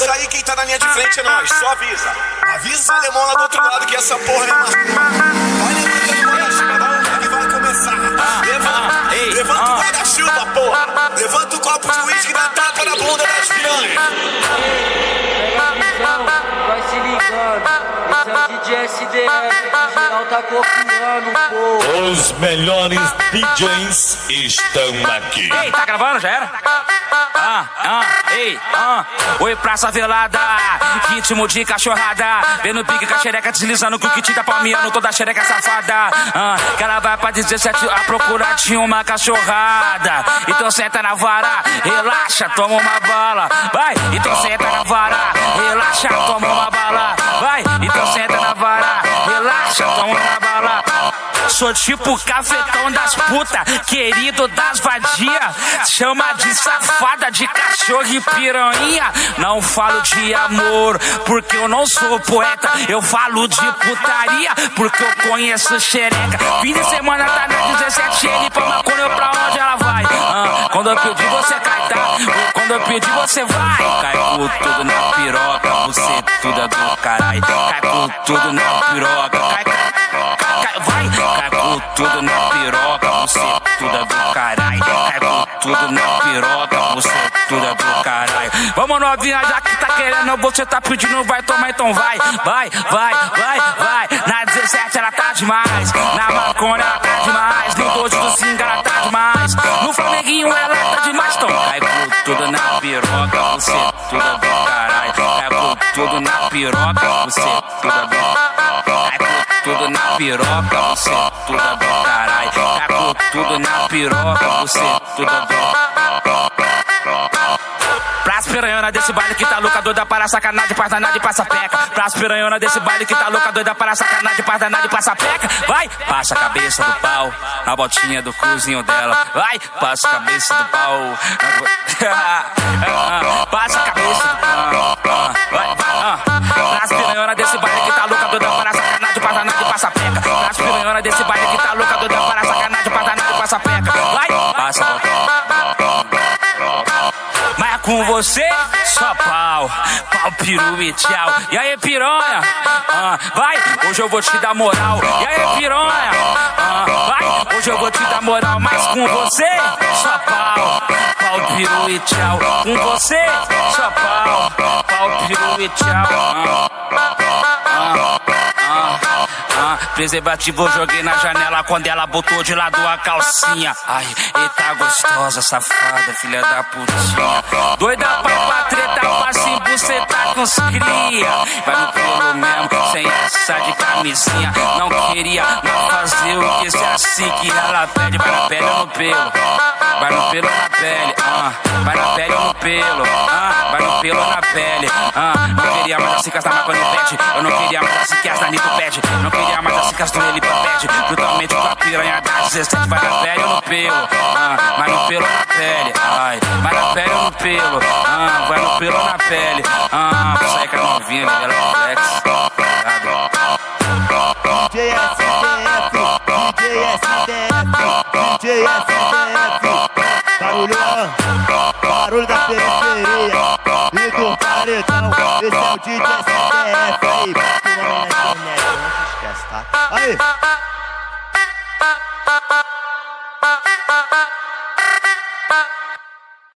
isso aí, quem tá na linha de frente é nós, só avisa. Avisa o alemão lá do outro lado que essa porra é uma... Vai levantando o guarda-chuva, que vai começar. Levanta o guarda-chuva, porra. Levanta o copo de uísque e dá tapa na bunda das piranhas. Pega a visão, vai se ligando. Esse é o DJ SDF, que geral tá copiando, pô. Os melhores DJs estão aqui. Ei, tá gravando? Já era? Oi, praça velada, ritmo de cachorrada. Vendo pique com a xereca deslizando, com o kit tá palmeando toda a xereca safada. Que ela vai pra 17 a procurar de uma cachorrada. Então senta na vara, relaxa, toma uma bala. Vai, então senta na vara, relaxa, toma uma bala. Vai, então senta na vara, relaxa, toma uma bala. Sou tipo cafetão das puta, querido das vadia. Chama de safada, de cachorro e piranha. Não falo de amor, porque eu não sou poeta. Eu falo de putaria, porque eu conheço xereca. Fim de semana tá na 17, ele pra maconha, pra onde ela vai? Quando eu pedir você cai, tá? Quando eu pedir você vai. Cai com tudo na piroca, você tudo é do caralho. Cai com tudo na piroca, vai. Cai com tudo na piroca, você tudo é do caralho. Cai com tudo na piroca, você tudo é do caralho. Vamos novinha, já que tá querendo, você tá pedindo, vai tomar, então vai. Vai. Na 17 ela tá demais, na maconha ela tá demais, no 12 do Singa ela tá demais, no Flamenguinho ela tá demais. Então cai com tudo na piroca, você tudo é do caralho. Cai com tudo na piroca, você tudo é do caralho. Cai com tudo na piroca, você tudo é do caralho. Cai com tudo na piroca, você tudo é do... Praça piranhona desse baile que tá louca, doida para sacanagem, passa nada e passa peca. Praça piranhona desse baile que tá louca, doida para sacanagem, passa nada e passa peca. Vai, passa a cabeça do pau na botinha do cozinho dela. Vai, passa a cabeça do pau passa a cabeça do pau. Vai. Praça piranhona desse baile que tá louca, doida para sacanagem, passa nada e passa peca. Praça piranhona desse baile que tá louca, doida para sacanagem, passa nada e passa peca. Vai, passa a mas com você, só pau, peru e tchau. E aí, piranha? Vai, hoje eu vou te dar moral. E aí, piranha? Vai, hoje eu vou te dar moral. Mas com você, só pau, peru e tchau. Com você, só pau, peru e tchau. Preservativo eu joguei na janela quando ela botou de lado a calcinha. Ai, eita gostosa, safada, filha da putinha. Doida pra treta, passa em bucetar com os cria. Vai no pelo mesmo, sem essa de camisinha. Não queria não fazer o que se assim que ela pede. Vai na pele ou no pelo? Vai no pelo ou na pele? Vai na pele ou no pelo? Vai no pelo ou na pele? Não queria mais assim que essa maconha pede. Eu não queria mais assim que essa Nito pede. Não queria mais assim que as do ele pede. Brutalmente com a piranha da 17. Vai na pele ou no pelo? Vai no pelo ou na pele? Ai, vai na pele ou no pelo? Vai no pelo ou na pele? Isso aí que é novinha, ela é flex. DJ SDF, DJ SDF, barulho da periferia e do paredão. Esse é o DJ SDF aí, pulando na internet, não se esquece, tá? Aí!